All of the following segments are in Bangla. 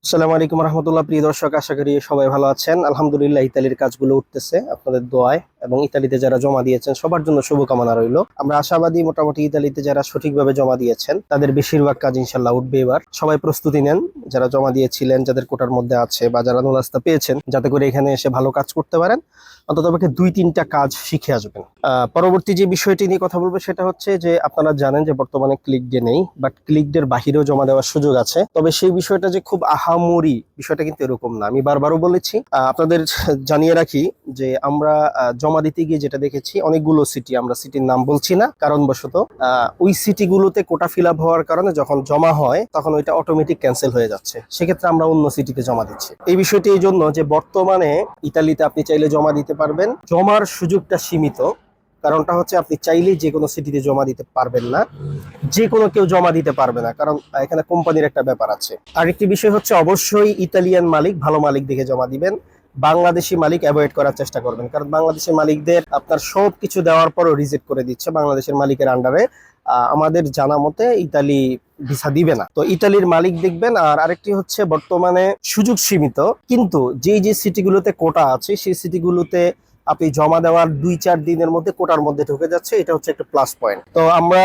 আসসালামু আলাইকুম রহমতুল্লাহ। প্রিয় দর্শক, আশা করি সবাই ভালো আছেন। আলহামদুলিল্লাহ, ইতালির কাজগুলো উঠতেছে আপনাদের দোয়ায়, এবং ইতালিতে যারা জমা দিয়েছেন সবার জন্য শুভকামনা রইল। আমরা আশাবাদী, মোটামুটি ইতালিতে যারা সঠিকভাবে জমা দিয়েছেন তাদের বেশিরভাগ কাজ ইনশাল্লাহ উঠবে এবার। সবাই প্রস্তুতি নেন, যারা জমা দিয়েছিলেন, যাদের কোটার মধ্যে আছে বা যারা নুলাস্তা পেয়েছেন, যাতে করে এখানে এসে ভালো কাজ করতে পারেন। অন্তত পক্ষে 2-3টা কাজ শিখে আসবেন। পরবর্তী যে বিষয়টি নিয়ে কথা বলবো সেটা হচ্ছে যে আপনারা জানেন যে বর্তমানে ক্লিক ডে নেই, বাট ক্লিক ডের বাহিরেও জমা দেওয়ার সুযোগ আছে। তবে সেই বিষয়টা যে খুব আহামরি বিষয়টা কিন্তু এরকম না। আমি বারবারও বলেছি, আপনাদের জানিয়ে রাখি যে আমরা জমা দিতে গিয়ে যেটা দেখেছি, অনেকগুলো সিটি, আমরা সিটির নাম বলছি না কারণবশত, ওই সিটিগুলোতে কোটা ফিল আপ হওয়ার কারণে যখন জমা হয় তখন ওইটা অটোমেটিক ক্যান্সেল হয়ে যাচ্ছে। সেক্ষেত্রে আমরা অন্য সিটিতে জমা দিচ্ছি। এই বিষয়টি এই জন্য যে বর্তমানে ইতালিতে আপনি চাইলে জমা দিতে পারবেন, জমার সুযোগটা সীমিত। কারণটা হচ্ছে আপনি চাইলেই যে কোনো সিটিতে জমা দিতে পারবেন না, যে কোনো কেউ জমা দিতে পারবে না, কারণ এখানে কোম্পানির একটা ব্যাপার আছে। আরেকটি বিষয় হচ্ছে, অবশ্যই ইতালিয়ান মালিক, ভালো মালিক দেখে জমা দিবেন। বাংলাদেশি মালিক অ্যাভয়েড করার চেষ্টা করবেন, কারণ বাংলাদেশি মালিকদের আপনার সব কিছু দেওয়ার পরও রিজেক্ট করে দিচ্ছে বাংলাদেশের মালিকের আন্ডারে। আমাদের জানা মতে ইতালি ভিসা দিবে না। তো ইতালির মালিক দেখবেন। আর আরেকটি হচ্ছে, বর্তমানে সুযোগ সীমিত, কিন্তু যেই যে সিটিগুলোতে কোটা আছে সেই সিটিগুলোতে আপনি জমা দেওয়ার 2-4 দিনের মধ্যে কোটার মধ্যে ঢুকে যাচ্ছে। এটা হচ্ছে একটা প্লাস পয়েন্ট। তো আমরা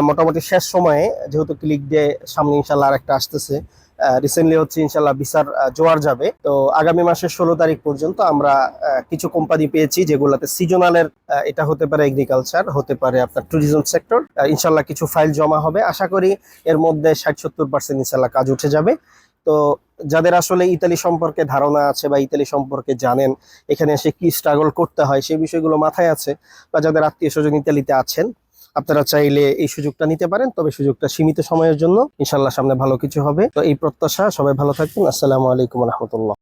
মোটামুটি শেষ সময়ে, যেহেতু ক্লিক ডে সামনে ইনশাল্লাহ আর একটা আসতেছে, রিসেন্টলি হচ্ছে ইনশাল্লাহ ভিসার জোয়ার যাবে। তো আগামী মাসের 16 তারিখ পর্যন্ত আমরা কিছু কোম্পানি পেয়েছি যেগুলোতে সিজনালের, এটা হতে পারে এগ্রিকালচার, হতে পারে আপনার ট্যুরিজম সেক্টর। ইনশাল্লাহ কিছু ফাইল জমা হবে, আশা করি এর মধ্যে 60-70% ইনশাল্লাহ কাজ উঠে যাবে। তো যাদের আসলে ইতালি সম্পর্কে ধারণা আছে বা ইতালি সম্পর্কে জানেন, এখানে এসে কি স্ট্রাগল করতে হয় সেই বিষয়গুলো মাথায় আছে, বা যাদের আত্মীয় স্বজন ইতালিতে আছেন, আপনারা চাইলে এই সুযোগটা নিতে পারেন। তবে সুযোগটা সীমিত সময়ের জন্য, ইনশাল্লাহ সামনে ভালো কিছু হবে। তো এই প্রত্যাশা, সবাই ভালো থাকবেন। আসসালামু আলাইকুম রহমতুল্লাহ।